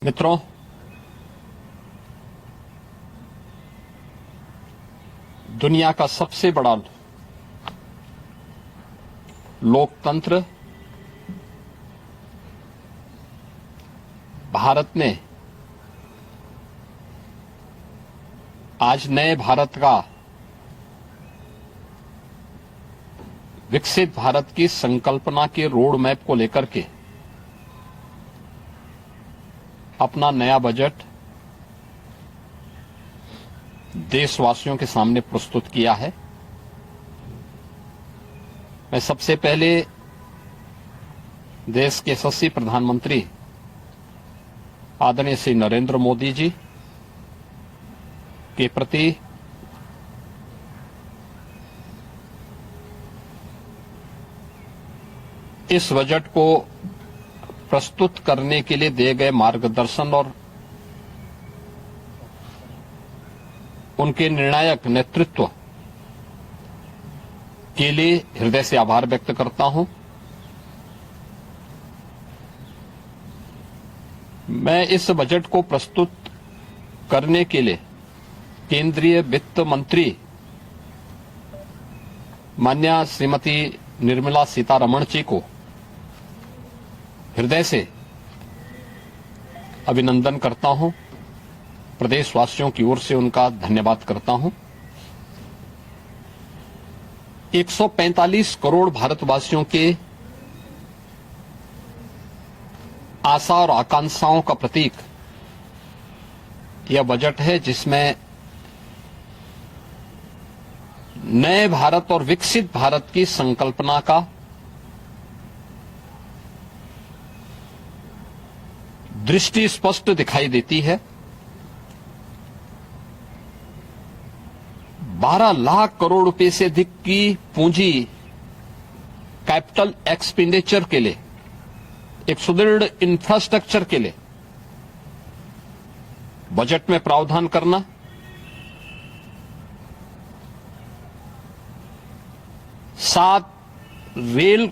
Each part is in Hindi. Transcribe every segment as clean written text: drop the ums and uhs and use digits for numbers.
मित्रों, दुनिया का सबसे बड़ा लोकतंत्र भारत ने आज नए भारत का, विकसित भारत की संकल्पना के रोड मैप को लेकर के अपना नया बजट देशवासियों के सामने प्रस्तुत किया है। मैं सबसे पहले देश के यशस्वी प्रधानमंत्री आदरणीय श्री नरेंद्र मोदी जी के प्रति इस बजट को प्रस्तुत करने के लिए दिए गए मार्गदर्शन और उनके निर्णायक नेतृत्व के लिए हृदय से आभार व्यक्त करता हूं। मैं इस बजट को प्रस्तुत करने के लिए केंद्रीय वित्त मंत्री माननीय श्रीमती निर्मला सीतारमण जी को हृदय से अभिनंदन करता हूं, प्रदेशवासियों की ओर से उनका धन्यवाद करता हूं। 145 करोड़ भारतवासियों के आशा और आकांक्षाओं का प्रतीक यह बजट है, जिसमें नए भारत और विकसित भारत की संकल्पना का दृष्टि स्पष्ट दिखाई देती है। 12 लाख करोड़ रुपए से अधिक की पूंजी कैपिटल एक्सपेंडिचर के लिए, एक सुदृढ़ इंफ्रास्ट्रक्चर के लिए बजट में प्रावधान करना, सात रेल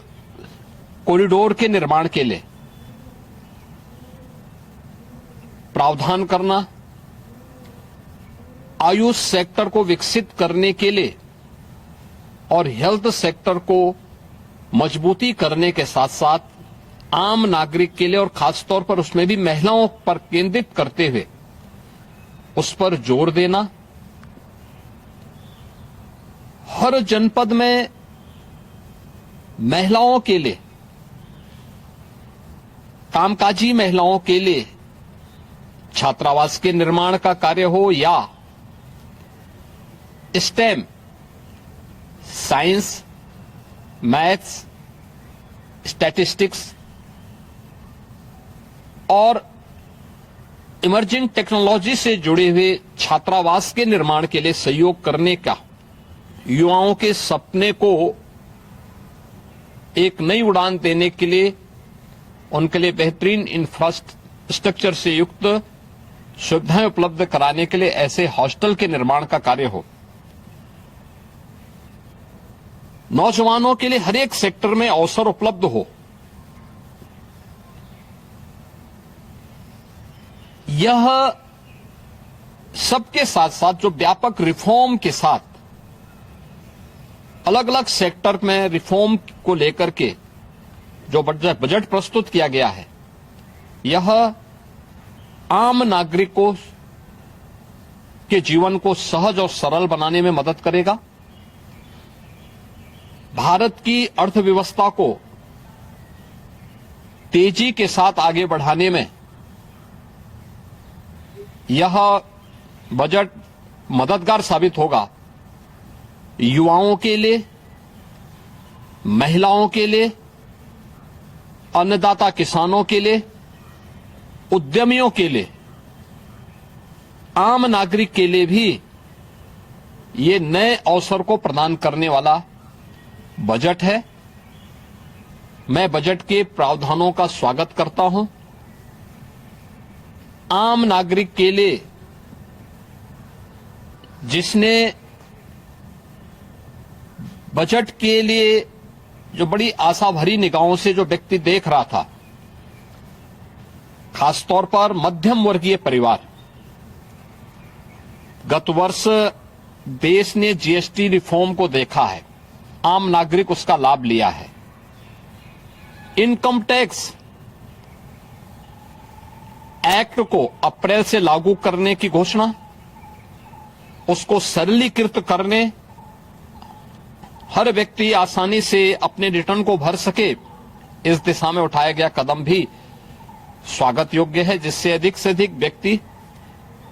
कॉरिडोर के निर्माण के लिए प्रावधान करना, आयुष सेक्टर को विकसित करने के लिए और हेल्थ सेक्टर को मजबूती करने के साथ साथ आम नागरिक के लिए और खासतौर पर उसमें भी महिलाओं पर केंद्रित करते हुए उस पर जोर देना, हर जनपद में महिलाओं के लिए, कामकाजी महिलाओं के लिए छात्रावास के निर्माण का कार्य हो या स्टेम, साइंस, मैथ्स, स्टैटिस्टिक्स और इमर्जिंग टेक्नोलॉजी से जुड़े हुए छात्रावास के निर्माण के लिए सहयोग करने का, युवाओं के सपने को एक नई उड़ान देने के लिए उनके लिए बेहतरीन इंफ्रास्ट्रक्चर से युक्त सुविधाएं उपलब्ध कराने के लिए ऐसे हॉस्टल के निर्माण का कार्य हो, नौजवानों के लिए हर एक सेक्टर में अवसर उपलब्ध हो, यह सबके साथ साथ जो व्यापक रिफॉर्म के साथ अलग अलग सेक्टर में रिफॉर्म को लेकर के जो बजट प्रस्तुत किया गया है, यह आम नागरिकों के जीवन को सहज और सरल बनाने में मदद करेगा, भारत की अर्थव्यवस्था को तेजी के साथ आगे बढ़ाने में यह बजट मददगार साबित होगा। युवाओं के लिए, महिलाओं के लिए, अन्नदाता किसानों के लिए, उद्यमियों के लिए, आम नागरिक के लिए भी ये नए अवसर को प्रदान करने वाला बजट है। मैं बजट के प्रावधानों का स्वागत करता हूं। आम नागरिक के लिए, जिसने बजट के लिए जो बड़ी आशा भरी निगाहों से जो व्यक्ति देख रहा था, खासतौर पर मध्यम वर्गीय परिवार। गत वर्ष देश ने जीएसटी रिफॉर्म को देखा है, आम नागरिक उसका लाभ लिया है। इनकम टैक्स एक्ट को अप्रैल से लागू करने की घोषणा, उसको सरलीकृत करने, हर व्यक्ति आसानी से अपने रिटर्न को भर सके, इस दिशा में उठाया गया कदम भी स्वागत योग्य है, जिससे अधिक से अधिक व्यक्ति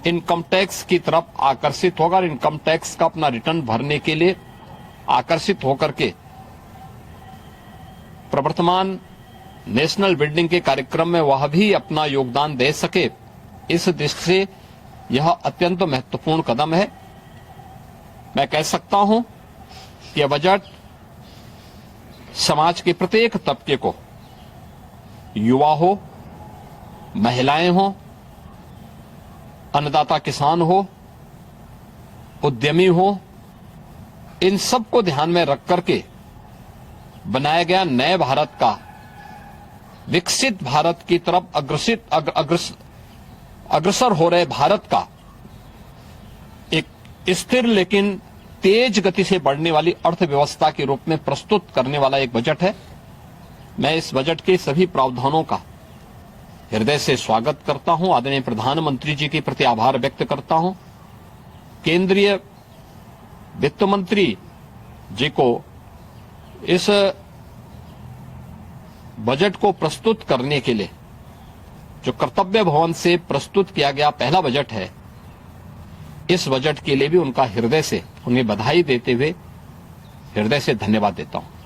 इनकम टैक्स की तरफ आकर्षित होगा और इनकम टैक्स का अपना रिटर्न भरने के लिए आकर्षित होकर के प्रवर्तमान नेशनल बिल्डिंग के कार्यक्रम में वह भी अपना योगदान दे सके। इस दृष्टि से यह अत्यंत महत्वपूर्ण कदम है। मैं कह सकता हूं कि यह बजट समाज के प्रत्येक तबके को, युवा हो, महिलाएं हो, अन्नदाता किसान हो, उद्यमी हो, इन सबको ध्यान में रख करके बनाया गया नए भारत का, विकसित भारत की तरफ अग्रसर हो रहे भारत का एक स्थिर लेकिन तेज गति से बढ़ने वाली अर्थव्यवस्था के रूप में प्रस्तुत करने वाला एक बजट है। मैं इस बजट के सभी प्रावधानों का हृदय से स्वागत करता हूं। आदरणीय प्रधानमंत्री जी के प्रति आभार व्यक्त करता हूं। केंद्रीय वित्त मंत्री जी को इस बजट को प्रस्तुत करने के लिए, जो कर्तव्य भवन से प्रस्तुत किया गया पहला बजट है, इस बजट के लिए भी उनका हृदय से उन्हें बधाई देते हुए हृदय से धन्यवाद देता हूं।